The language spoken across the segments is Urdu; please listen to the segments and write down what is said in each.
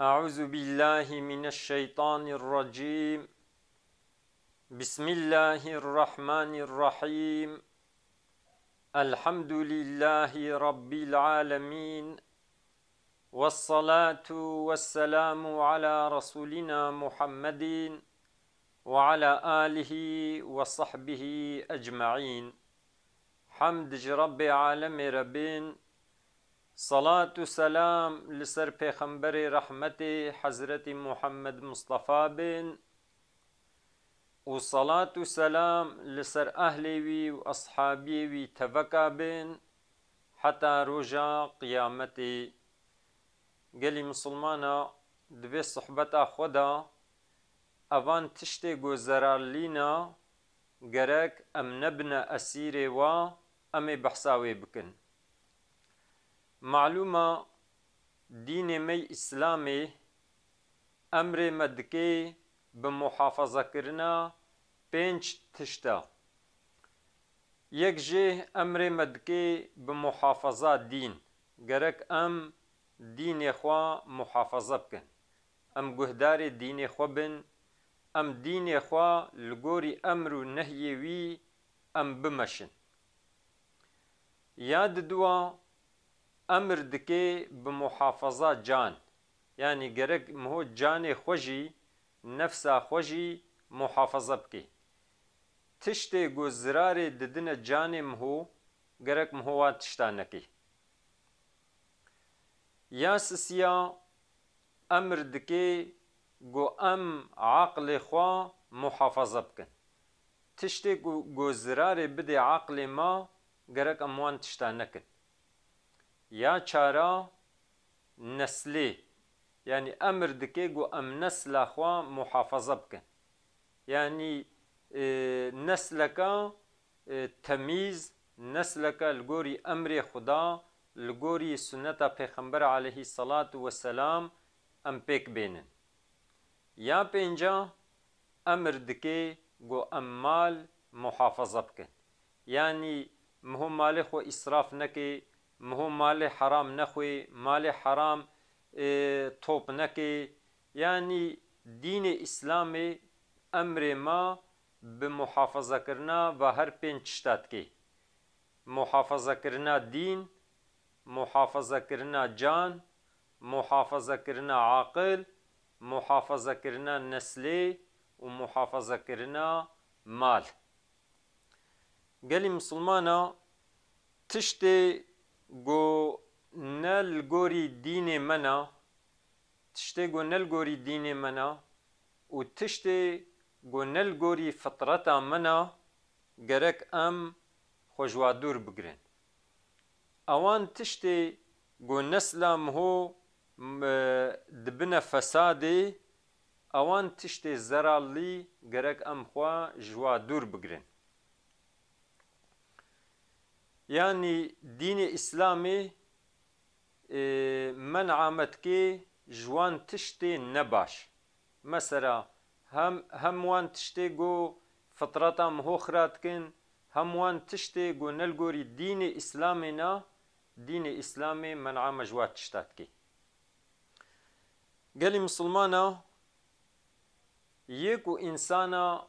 أعوذ بالله من الشيطان الرجيم. بسم الله الرحمن الرحيم. الحمد لله رب العالمين، والصلاة والسلام على رسولنا محمد وعلى آله وصحبه أجمعين. حمد رب عالم ربين، صلاة و سلام لسر پیغمبر رحمت حضرت محمد مصطفى بن، و صلاة و سلام لسر أهلي و أصحابي و تفكا بن حتى رجا قيامتي. قالي مسلمانا دبي صحبتا خدا اوان تشتي گوزرار لينا گرك ام نبنا اسيري و ام بحثاوي بكن. معلومة دين مي اسلامي امر مدكي بمحافظة کرنا پنج تشتا. یک جه امر مدكي بمحافظة دين گرك ام دين خوا محافظة بكن، ام گهدار دين خوا بن، ام دين خوا لگوري امر و نهي وي ام بمشن. ياد دوا امر دكي بمحافظة جان، يعني گرك مهو جان خوشي نفسا خوشي محافظة بكي. تشتي گزرار ددن جان مهو گرك مهو تشتانكي. يا سسيا امر دكي گو ام عقل خوا محافظة بكن. تشتي گزرار بده عقل ما گرك اموان تشتانكن. يا چارا نسلي، يعني امر دكي گو ام نسل خوا محافظة بكن، يعني نسلك تميز، نسلك لگوري امر خدا، لگوري سنة پیغمبر عليه الصلاة والسلام ام پیک بينن. يا پنجا امر دكي گو ام مال محافظة بكن، يعني مهو مال خو اسراف نكي، مهو مال حرام نخوي، مال حرام توپ نكي. يعني دين اسلامي امر ما بمحافظة کرنا و هر پنج تشتات كي: محافظة کرنا دين، محافظة کرنا جان، محافظة کرنا عاقل، محافظة کرنا نسلي، و محافظة کرنا مال. قالي مسلمانا تشتي گو نل گوري دين منا، تشتي گو نل گوري دين منا، و تشتي گو نل گوري فطرتا منا گرك ام خوشوادور بگرن. اوان تشتي گو نسلام هو دبنا فسادي، اوان تشتي زرالي گرك ام خوا جوادور بگرن. يعني دين اسلامي من عامتكي جوان تشتي نباش. مثلا هم وان تشتي گو فطرتا مهو خراتكن، هم وان تشتي گو نلگوري دين اسلامنا، دين اسلامي من عام جوات تشتاتكي. قالي مسلمانا يكو انسانا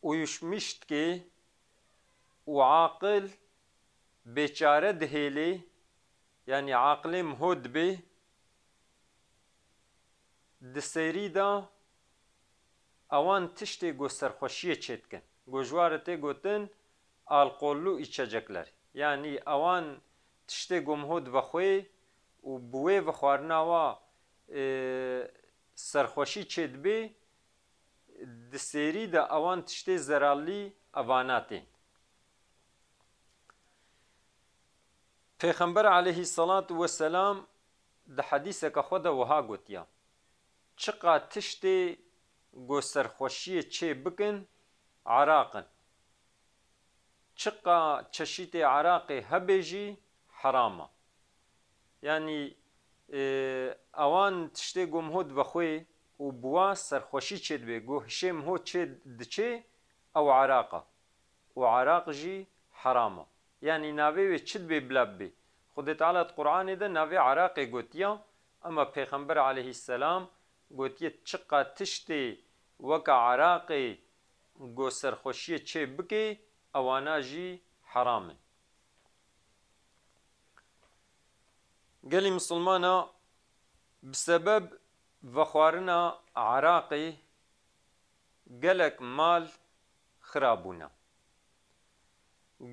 ويشمشتكي وعاقل بيچاره دهيلي، يعني عاقل مهود بي دسيري دا اوان تشتي گو سرخوشيه چيتكن، گو جوارته گوتن القولو içecekler. يعني اوان تشتي گو مهود بخوي و بوي بخوارنا و سرخوشي چيت بي دسيري دا اوان تشتي زرالي اواناتين. پیغمبر عليه الصلاة والسلام ده حديثك خدا وها گوتيا: چقا تشتي گو سرخوشي چه بكن عراقن، چقا چشيت عراقي هبجي حراما. يعني اوان تشتي گو مهود بخوي و بوا سرخوشي چه دبي گو هشي مهود چه دچه او عراقه، و عراق جي حراما. يعني ناوي چد بي بلاب بي. خود تعالى القرآن ده ناوي عراقي قوتيا اما پیغمبر علیه السلام گوتیه چقا تشتی وکا عراقی گو سرخوشی چه بکی اوانا جی حرامن. قالي مسلمانا بسبب وخوارنا عراقي قالك مال خرابونا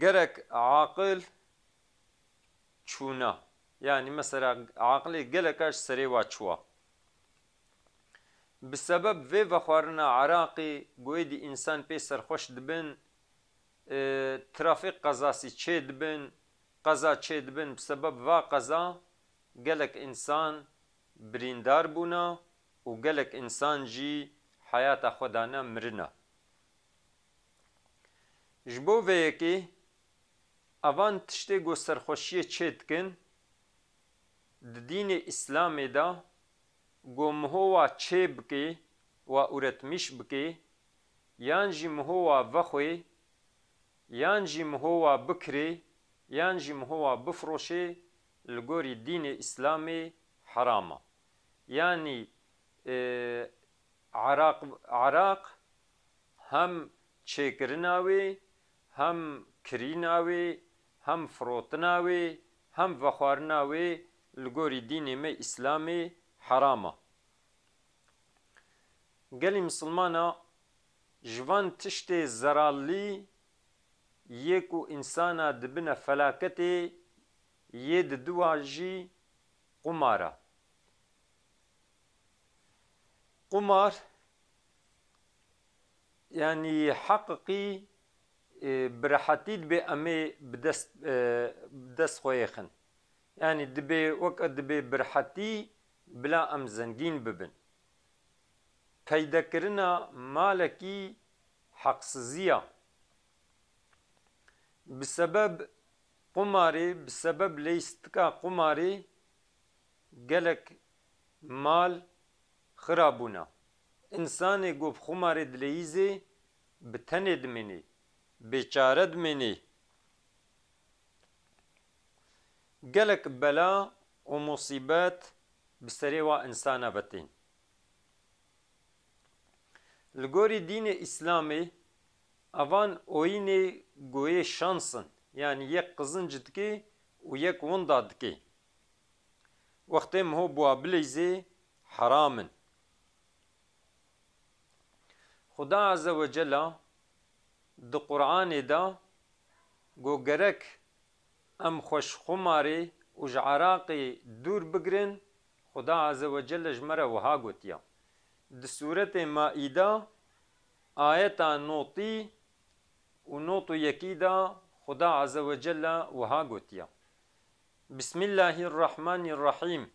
قالك عاقل چونا يعني مثلا عاقلي قالكاش سريوا چوا بسبب في وخوارنا عراقي قويدي انسان بي سرخوش دبن ترافيق قزاسي چه دبن قزا چه دبن بسبب وا قزا قالك انسان بريندار بونا وقالك انسان جي حياة خدانا مرنا جبو ويكي اوان تشتي گو سرخوشي چه دكن دين اسلامي دا گو مهوا چه بكي و اورتمش بكي یان جی مهوا وخوي یان جی مهوا بكري یان جی مهوا بفروشي لگوری دین اسلامی حرامه يعني عراق هم چکرناوی هم کریناوی هم فروتناوی هم وخوارناوی لگوری دین می اسلامی حرامه. قالي مسلمانا جوان تشتي زرالی يكو انسانا دبنا فلاكتي يد دواجي قمارة قمار يعني حققي برحتيد بأمي بدست خويخن يعني دبي وقت دبي برحتي بلا ام زنگين ببن پیدا کرنا مالكي حقسزية بسبب قماري بسبب ليستكا قماري قالك مال خرابونا انساني قوف خماري دليزي بتند مني بچارد مني قالك بلا ومصيبات بسريوا انسانا بتين لغوري دين اسلامي اوان اويني قوي شانسن يعني يك قزنج دكي ويك وندا دكي وقتهم هو بوا بليزي حرامن. خدا عز وجل د قرآن دا گو گرك ام خوش خماري وج عراقي دور بگرن خدا عز وجل جمره وها گوتيا د سورة مائده آيتا نوطي ونوطو يكيدا خدا عز وجل وها گوتيا بسم الله الرحمن الرحيم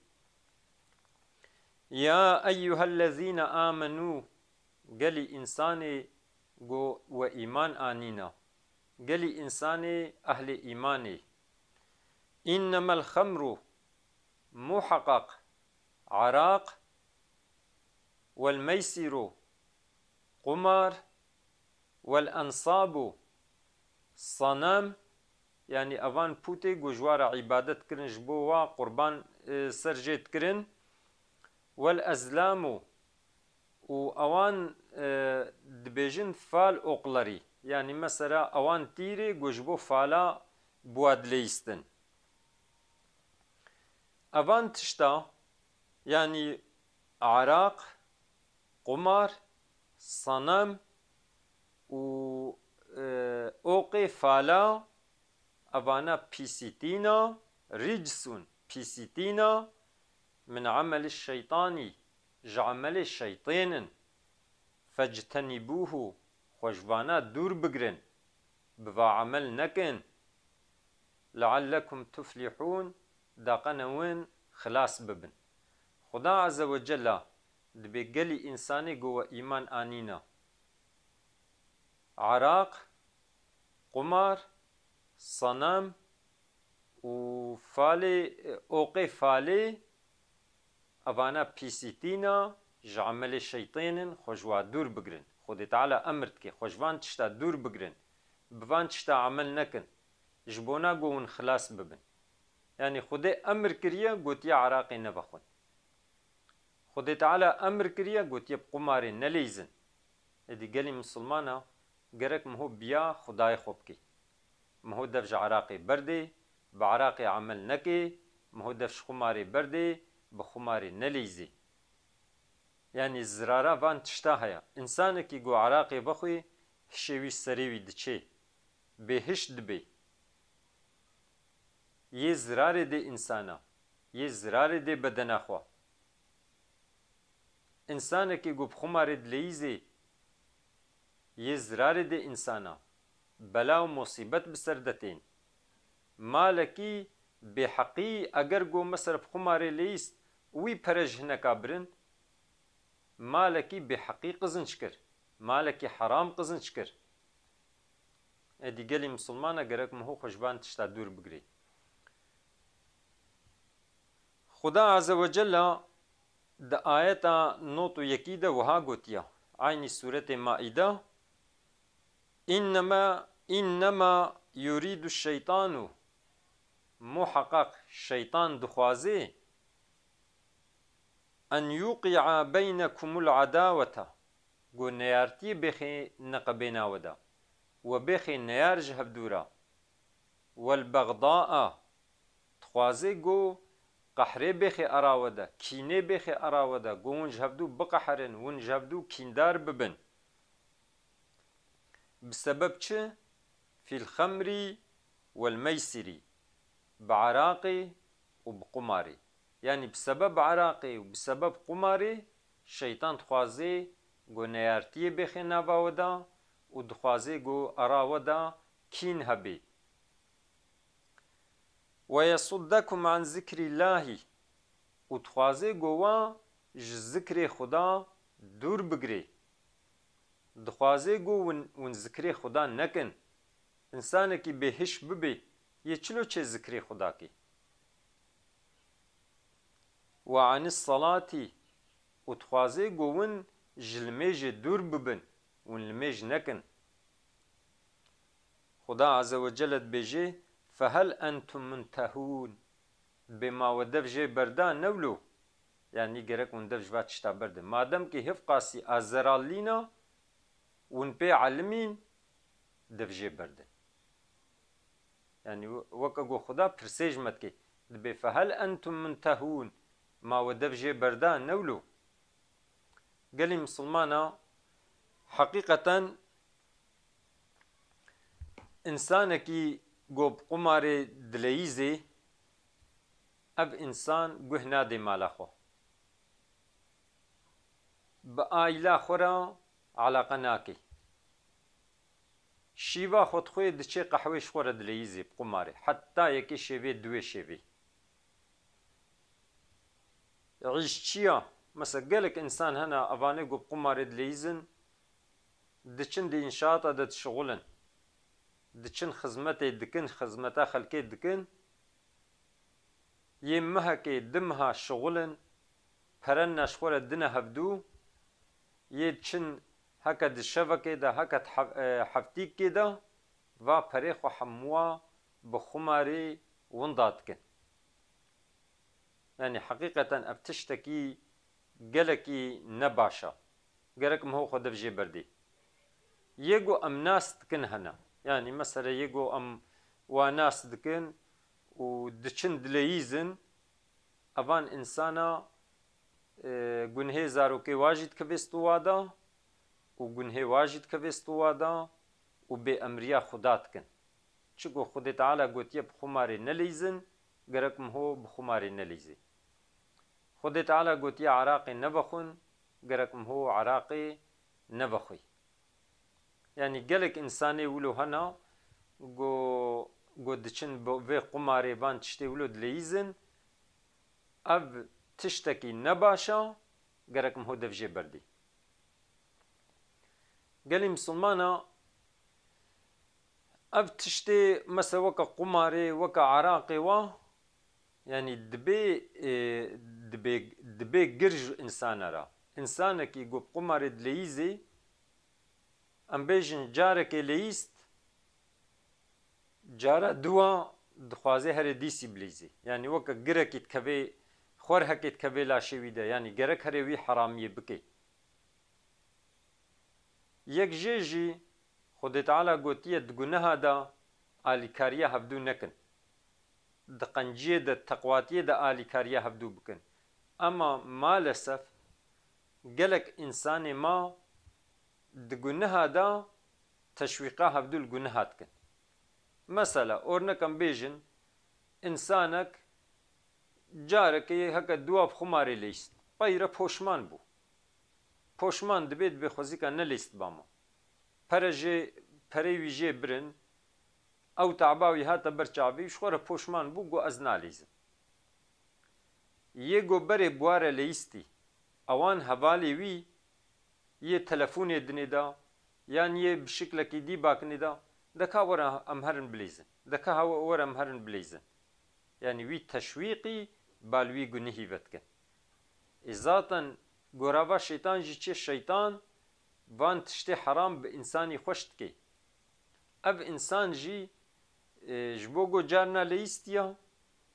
يا أيها الذين آمنوا قالي إنساني قو وإيمان آنينا قالي إنساني أهل إيماني إنما الخمر محقق عراق والميسر قمار والأنصاب صنم يعني أوان بوتي جوار عبادت كرن جبوا قربان سرجت كرن والأزلام وأوان دبيجن فال أقلري يعني مثلا أوان تيري جوجبو فالا بواد ليستن أوان تشتا يعني عراق قمار صنم و اوقي فالا أوانا بيسيتينا رجسون بيسيتينا من عمل الشيطاني جعمل الشيطان فاجتنبوه خوشوانا دور بگرن بوا عمل نكن لعلكم تفلحون داقنوين خلاص ببن. خدا عز وجل دبي قلي إنساني قوة إيمان آنينا عراق قمار صنم وفالي اوقي فالي اوانا بيسيتينا جعمل الشيطان خوشوا دور بگرن خود تعالى امرت كي خوشوان تشتا دور بگرن بوان تشتا عمل نكن جبونا قوون خلاص ببن يعني خود امر كريا قوتي عراقي نبخون خودی تعالی امر کریه گوتیه قماری نلیزن. ادی گلی مسلمانا گرک مهو بیا خدای خوب کی. مهو دفش عراقی برده با عراقی عمل نکی، مهو دفش قماری برده با قماری نلیزی. یعنی زراره وان تشتا هیا. انسان کی گو عراقی بخوی هشوی سریوی دچه بهشت دبی. یه زراره ده انسانا، یه زراره ده بدن خوا. انسان کی گو بخماری دلیزی یه زراره ده انسانا بلا و مصیبت بسردتین. مالکی به حقی اگر گو مصرف خماری لیست وی پرج نکابرن مالکی به حقی قزنج کر، مالکی حرام قزنج کر. دیگلی مسلمانه گرک مهو خوشبان تشتا دور بگری. خدا عز و جل ده آیتا نوت و یکی ده وها گوتیا عینی سورت مائده انما يريد الشيطان محقق شیطان دخوازه ان يوقع بينكم العداوة گو نیارتی بخی نقبینا ودا و بخی نیار جهب دورا والبغضاء تخوازه گو قحره بخی اراوده کینه بخی اراوده گو ون جهب دو بقحرن ون جهب دو کیندار ببن بسبب چه؟ في الخمر والميسر بعراقي وبقماري يعني بسبب عراقي وبسبب قماري شيطان تخوازي گو نيارتي بخي ناواودا و دخوازي گو اراودا كين هبي ويصدكم عن ذكر الله و تخوازي گو ذكر خدا دور بگري دخوازي گو ون ذكر خدا نكن انسان کی بهش ببی یه چلو چه ذکری خدا کی و عن الصلاة و تخوازي گوون جلمیج دور ببن ون لمیج نکن. خدا عز و جلت بجه فهل انتم منتهون بما ودف جه بردان نولو يعني گرک ون دف جوات شتا برده مادم که هف قاسی ازرالینا ون پی علمین دف جه برده يعني وكا خدا پرسيج متكي دبي فهل أنتم منتهون ما ودف جي بردان نولو قالي مسلمانا حقيقة إنسانكي قوب قماري دليزي أب إنسان قه نادي مالاخو بآيلا خورا علاقة ناكي شیوا خود خوی دچه قهوهش خوره دلیزی بقماره حتی یکی شوی دوی شوی عیش چیا مثلا قالك انسان هنا افاني قو بقماره دلیزن دچن دي انشاطه دت شغلن دچن خدمته دکن خدمته خلقه دکن يمها كي دمها شغلن پرن نشخوره دنه هفدو يچن هكا دشفكي ده هكا حفتيك كده و پريخ و حموا بخماري ونداتكن يعني حقيقة ابتشتكي قلكي نباشا قلك مهو خدف جي بردي يجو ام ناس دكن هنا يعني مثلا يجو ام وناس دكن ودچن دليزن افان انسانا گنه زاروكي واجد كبستو وادا و گنه واجد كويستو وادا و بي امريا خدات كن چگو خود تعالى گوتيه بخماري نليزن گركم هو بخماري نليزي خود تعالى گوتيه عراقي نبخن گركم هو عراقي نبخي يعني قالك انساني ولو هنا گو دچن بو قماري بان تشتي ولو دليزن اف تشتكي نباشا گركم هو دفجي بردي قالي مسلمانا اف تشتي مثلا وكا قماري وكا عراقي و يعني دبي قرج انسان را انسانك يقول قماري دليزي ام بيجن جارك ليست جارة دوا دخوازي هر ديسي بليزي يعني وكا قرك يتكفي خور هکت که ویلا شوی ده یعنی گرک هره وی حرامیه بکی یک جیجی خود تعالی گوتیه دگونه دا آلیکاریه هفدو نکن دقنجیه ده تقواتیه ده آلیکاریه هفدو بکن اما مالسف گلک انسان ما دگونه دا تشویقه هفدو الگونه هات کن مثلا اورنکم بیجن انسانک جارك هكا دواب خماري ليست بايرة پوشمان بو پوشمان دبيت بخوزيكا نليست باما پري جي برن او تعباوي هاتا برچاوي شخورا پوشمان بو گو از ناليزن يگو بري بواره ليستي اوان حوالي وي يه تلفوني دني دا يعني يه بشكلكي دي باكني دا دكا ورا امهرن بليزن دكا ورا امهرن بليزن يعني وي تشويقي بالوي گنهي وتكن ذاتن گوراوا شيطان جي چه شيطان وان تشتي حرام بإنساني خوشت كي اف انسان جي جبوگو جارنا ليستيا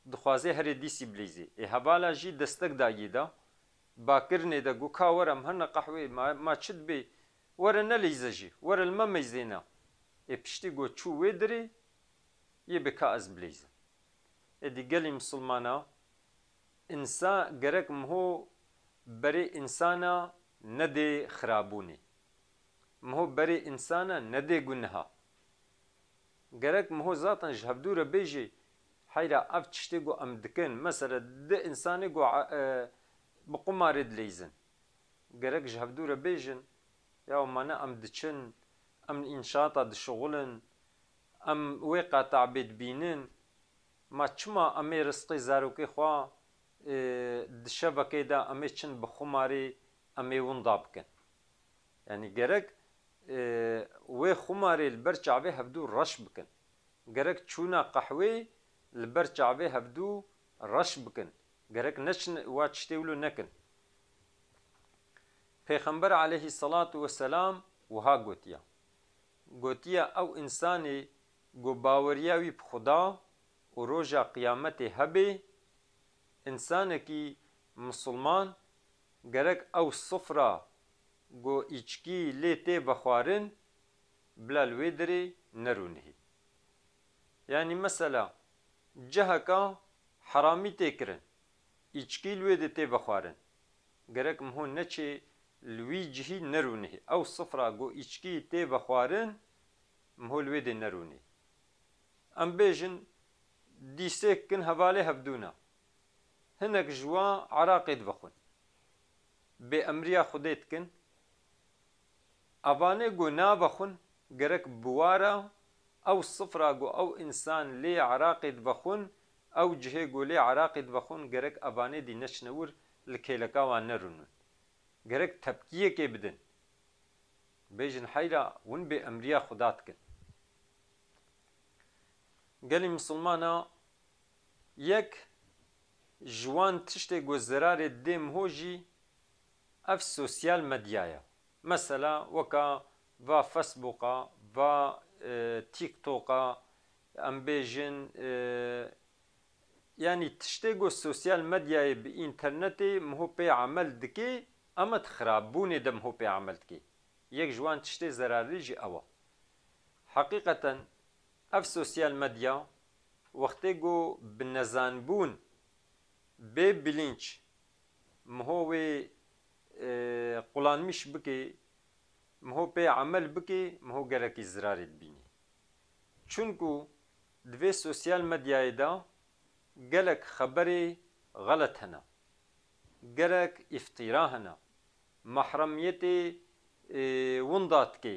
دخوازي هر ديسي بليزي هبالا جي دستك داگي دا باكرني دا گو كاورم هن قحوي ما چد بي ورا نليزه جي ورا المميزينا پشتي گو چو ويدري يبكا از بليزه ادي قالي مسلمانا انسان گرك مهو بري انسانا ندي خرابوني مهو بري انسانا ندي گنها گرك مهو ذاتا جهبدورة بيجي حيرا اف تشتيگو ام دكن مثلا ده انساني گو بقمار دليزن گرك جهبدورة بيجن ياو مانا ام دچن ام انشاطا دشغلن ام ويقا تعبيد بينن ما چما امي رزقي زاروكي خوا دشبكي دا امي چن بخماري امي وندا بكن يعني گرك وي خماري البرچاوي هفدو رش بكن گرك چونا قحوي البرچاوي هفدو رش بكن گرك نچن واتشتيولو نكن پیغمبر عليه الصلاة والسلام وها گوتيا او انساني گو باورياوي بخدا و روژا قیامت هبه انسان کی مسلمان گرک او صفرا گو ایچکی لیته بخوارن بلا الویدری نرونه يعني مثلا جهكا حرامي تكرن ایچکی الویده ته بخوارن گرک مهون نچه لوی جهی نرونه او صفرا گو ایچکی ته بخوارن مهو الویده نرونه ام بیجن دیسک کن حواله هفدونا هنک جوا عراقی دبخون به امریا خودت کن اوانه گو نابخون گرک بوارا او صفرا گو او انسان لی عراقی دبخون او جهه گو لی عراقی دبخون گرک اوانه دی نشنور لکیلکا وان نرونون گرک تبکیه که بدن بیجن حیرا ون به امریا خودات کن گلی مسلمانا یک جوان تشتی گو زرار دیم هوجی اف سوسیال مدیایا مثلا وکا و فیسبوکا و تیک توکا ام بیجن يعني تشتی گو سوسیال مدیای به اینترنتی مهو پی عمل دکی اما تخرابونی دم هو پی عمل دکی یک جوان تشتی زراری جی اوا حقیقتا اف سوسیال مدیا وقتی گو بنزان بون به بلینچ مهوی قلان میش بکی مهو پی عمل بکی مهو گرکی زرارید بینی چونکو دوی سوسیال مدیای دا گلک خبری غلط هنا گرک افترا هنا محرمیت وندات کی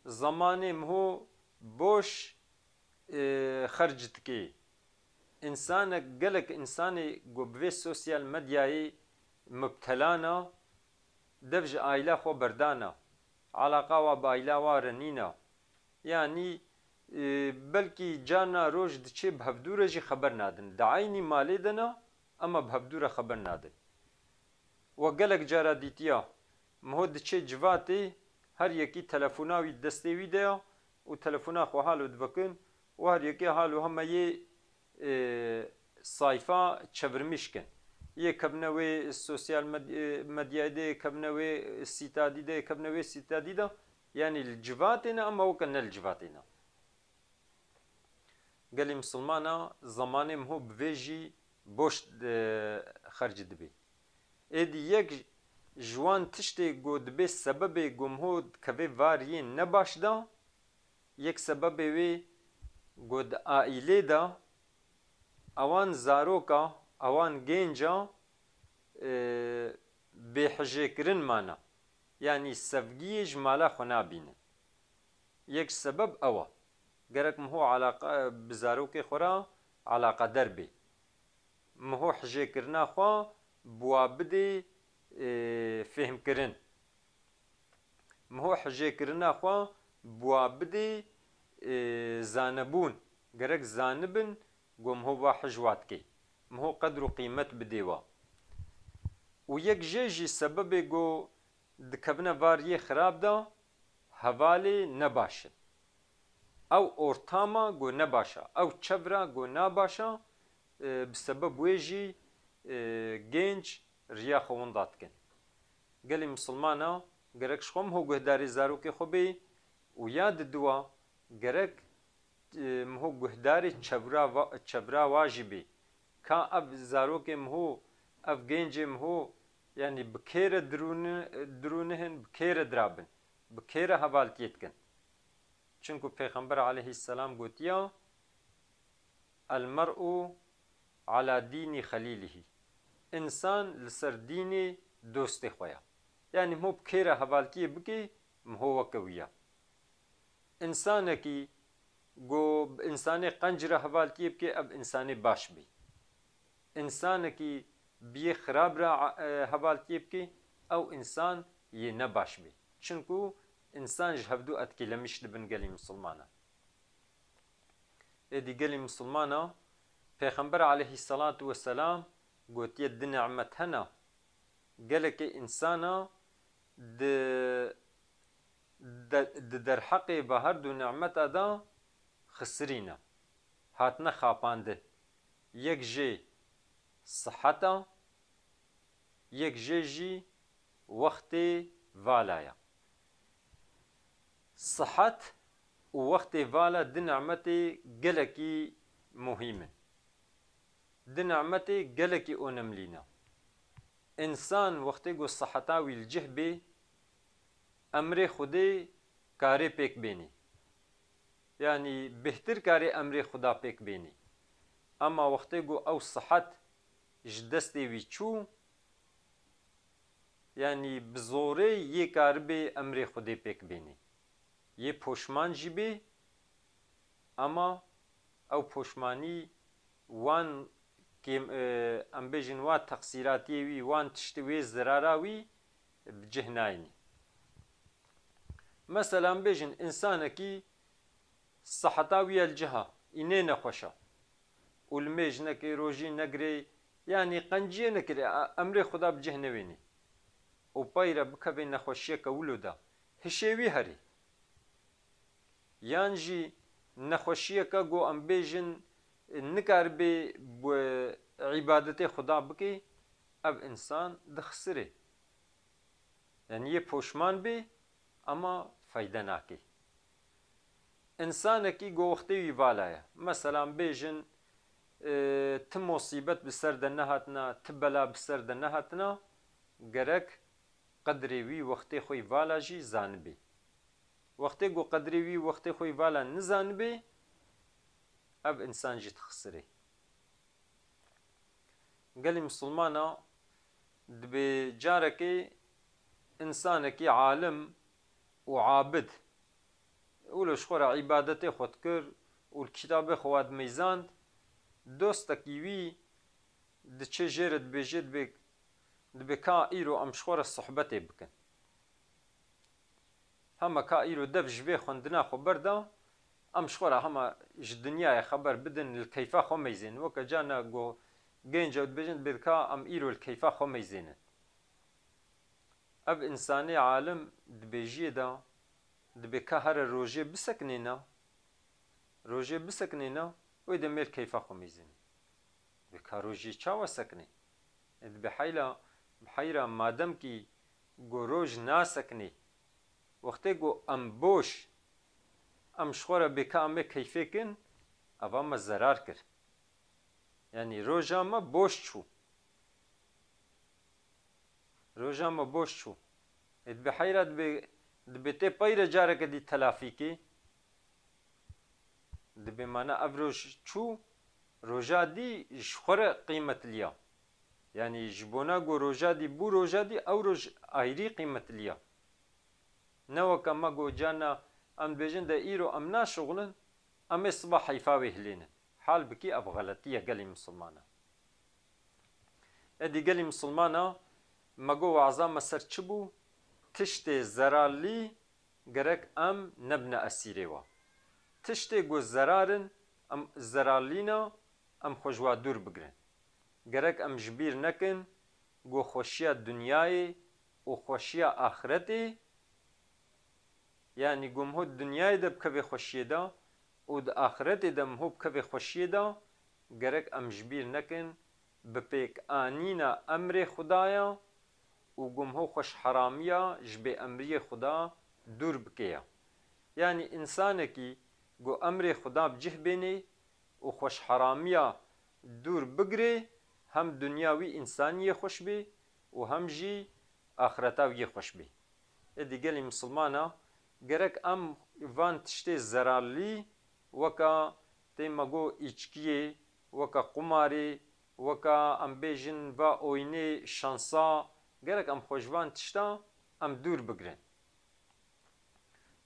زمان مهو بوش خرجت کی انسان گلک انسانی گوبوی سوسیال مدیای مبتلانا دفج آیلا خو بردانا علاقه و با آیلا و رنینا یعنی بلکی جانا روش دچه بهفدوره جی خبر نادن دعاینی مالی دنا اما بهفدوره خبر نادن و گلک جارا دیتیا مهو دچه جواتی هر یکی تلفوناوی دستیوی دیا و تلفونا خو حالو دبکن و هر یکی حالو همه یه sayfa çevirmişken yekebnewê sosyal medyayê de yekebnewê sîtadî de yekebnewê sîtadî de yani li civatê ne ama weke ne li civatê ne gelê misilmana zamanê min hû bi vê jî boş xerc dibe êdî yek ji wan tiştê got dibe sebebê gomho dikeve variyê ne baş da yek sebebê wê got di aîlê de ewan zaroka ewan gênca bêhijêkirin mane yani sevgiyê ji mala xwe nabînin yek sebeb ew e gerek min hû alaqa bi zarokê xwe re alaqedar bê min hû hijêkirina xwe bi wa bidê fêhmkirin min hû hijêkirina xwe bi wa bidê zanebûn gerek zanibin got min hû va hij watike min hû qedr û qîmet bidê we û yek jê jî sebebê got dikevine variyê xirab de hevalê ne baş in ew ortama got ne baş e ew çevra got nabaş e bi sebeb wê jî gênc riya xwe winda dikin gelê misilmana gerek ji xwe min hû guhdarê zarokê xwe bê û ya didiwe gerek min hû guhdarê çevra wa jî bê ka ev zarokê min hû ev gêncê min hû yani bi kê re dirûnihin bi kê re dirabin bi kê re hevaltiyê dikin çunku Pêxember aleyhisselam gotiya el mer'u ala dînî xelîlihî insan li ser dînê dostê xwe ye yani min hû bi kê re hevaltiyê bikî min hû weke wî ye însanekî got bi însanê qenc re hevaltiyê bike ev însanê baş bê însanekî bi yê xirab re hevaltiyê bike ew însan yê nebaş bê çunku însan ji hevdû etkîlemiş dibin gelê misilmana êdî gelê misilmana Pêxember aleyhisselatu vesselam gotiye di nimet hene gelekê însana di derheqê ve her du nimeta de xisirîne hatine xapandin yek jê siheta yek jê jî wextê vala ye sihet û wextê vala di nimetê gelekî muhîm in di nimetê gelekî onemlî ne însan wextê got siheta wî li cih bê emrê Xwedê karê pêk bênî yani bêhtir karê emrê Xweda pêk bênî ama wextê got ew sihet ji destê wî çû yani bi zorê yê karibê emrê Xwedê pêk bênî yê poşman jî bê ama ew poşmanî wan em bêjin wa teqsîratiyê wî wan tiştê wê zirara wî bi cih nayînî mesela em bêjin însanekî siheta wî ye li ciha înê nexweş e û li mêj nekê rojî negirê yani qenciyê nekirê emrê Xweda bi cih nevênî û peyre bikeve nexweşiyeke wilo de hişêwî herê yan jî nexweşiyeke got em bêjin nikaribe bi îbadetê Xweda bike ev însan dixisirê yani yê poşman bê ama feyde nake însanekî got wextê wî vala ye mesela em bêjin ti musîbet bi ser de nehatine ti bela bi ser de nehatine gerek qedrê wî wextê xwe vala jî zanibê wextê got qedrê wî wextê xwe vala nizanibê ev însan jî dixisirê gelê misilmana dibe carekê însanekî alim û abid û ji xwe re îbadetê xwe dikir û li kîtabê xwe wa dimeyzand dostekî wî diçe jê re dibêje dibe ka îro em ji xwe re sohbetê bikin hema ka îro dev ji vê xwendina xwe berda em ji xwe re hema ji dinyayê xeber bidin li keyfa xwe meyzên weke carna got gênc ew dibêjin dibe ka em îro li keyfa xwe meyzênin ev însanê alim dibêjiyê de dibe ka here rojê bisekinêne rojê bisekinêne wê demê li keyfa xwe meyzênin بکاروژی چاوە سەکنێ بحیرە مادەم کی گۆ ڕۆژ ناسەکنێ وەختێ گۆ ئەم بۆش ئەم شخۆرە بێکە ئەمێ کەیفێکن ئەڤە مە زەرار کرد یعنی ڕۆژامە بۆش چوو ڕۆژامە بۆش چوو بحیرە دبێتێ پەیرە جارێکە دی تەلافیکێ دبێمانە ئەڤ ڕۆژ چوو ڕۆژا دی شخۆرە قیمەت لیە یعنی ji bona گۆ ڕۆژا دی بوو ڕۆژا دی ئەو ڕۆژ ئایری قیمەت لیە نەوەکە مە گۆ جانە ئەم دبێژن دە ئیرۆ ئەم ناشغڵن ئەمێ سبە حەیفاوێ هلێنن حال بکی ئەڤ غەلەتیە گەلی مسلمانە ئەدی گەلی مسلمانە مەگۆ وازامە سەر چ بوو تشتێ زەرارلی گەرەک ئەم نەبنە ئەسیرێوە تشتێ گۆ زەرارن ئەم زەرارلینە ئەم خۆشوا دوور بگرن گەرەک ئەم ji bîr nekin گۆ خۆشیە دنیایê û خۆشیە ئاخرەتê یعنی گۆ مihû dinyayê de bikeve xweşiyê de û di axiretê de mihû bikeve xweşiyê de gerek em ji bîr nekin bi pêkanîna emrê Xwedaya û gû mihû xweşheramiya ji bê emriyê Xweda dûr bikeya yani însanekî گو امر خدا بجه بینی و خوش حرامیا دور بگری هم دنیاوی انسانی خوش بی و هم جی آخرتاوی خوش بی دیگه مسلمانا گرک ام وان تشتی زرالی وکا تیمگو ایچکیه وکا قماری وکا ام بیجن و اوینه شانسا گرک ام خوشوان تشتا ام دور بگرن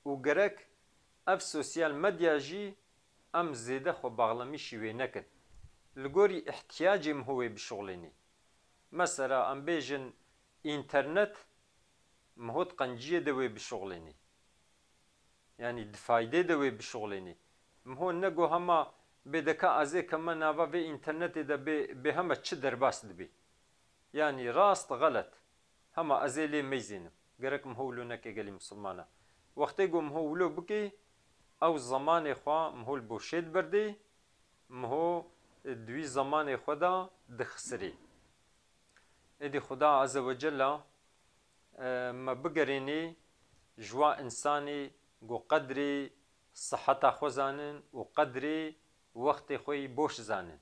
و گرک اف سوسیال مدیا جی ام زیده خو باغلمی شوی نکن لگوری احتیاجم هوی بشغلینی مثلا ام بیجن اینترنت مهود قنجیه دوی بشغلینی یعنی دفایده دوی بشغلینی مهو نگو هما بدکا ازه کما ناوا و اینترنت ده به همه چه درباس دبی یعنی راست غلط هما ازه لی میزینم گرک مهولو نکه گلی مسلمانه وقتی گو مهولو بکی او زمان خوا مهول بوشید بردی مهو دوی زمان خدا دخسری ادی خدا عز و جل ما بگرینی جوا انسانی گو قدری صحت خو زانن و قدری وقت خوی بوش زانن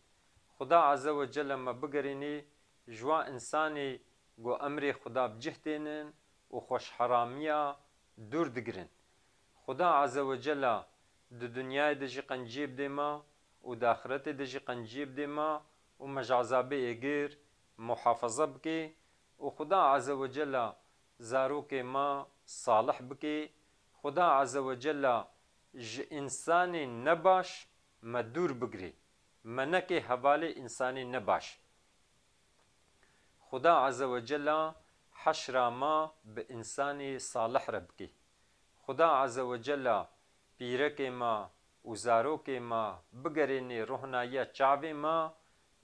خدا عز و جل ما بگرینی جوا انسانی گو امر خدا بجهتینن و خوش حرامیا دور دگرن خدا عز و جل د دنیای دجی قنجیب دیما و د آخرت دجی قنجیب دیما و مجعذابه اگر محافظه بکی و خدا عز و جل زاروک ما صالح بکی خدا عز و جل انسان نباش مدور بگری منک حواله انسان نباش خدا عز و جل حشر ما به انسان صالح ربکی خدا عز و جل پیرک ما و زاروک ما بگرینی روحنایی چاوی ما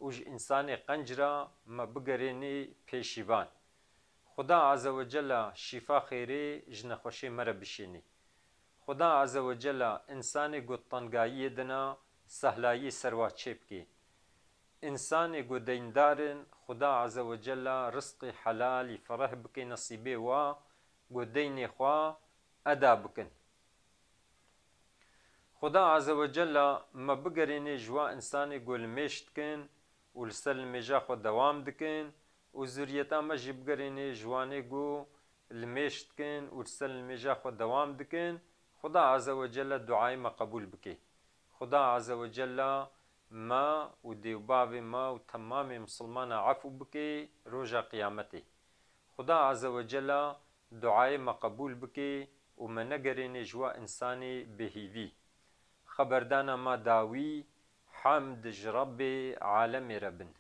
و انسان قنجرا ما بگرینی پیشیوان خدا عز و جل شفا خیری جنخوشی مر بشینی خدا عز و جل انسان گوتنگایی دنا سهلایی سروا چپ کی انسان گو دیندارن خدا عز و جل رزق حلال فرح بکی نصیبه و گو دین خوا ادا بکن خدا عز و جل ما بگرینی جوا انسانی گل میشت کن و لسل میجا خو دوام دکن و ذریتا ما جی بگرینی جوانی گو لمیشت کن و لسل میجا خو دوام دکن خدا عز و جل دعای ما قبول بکی خدا عز و جل ما و دیوباب ما و تمام مسلمان عفو بکی روژا قیامتی خدا عز و جل دعای ما قبول بکی و ما نگرینی جوا انسانی بهیوی خبردانا ما داوی حمد رب عالم ربن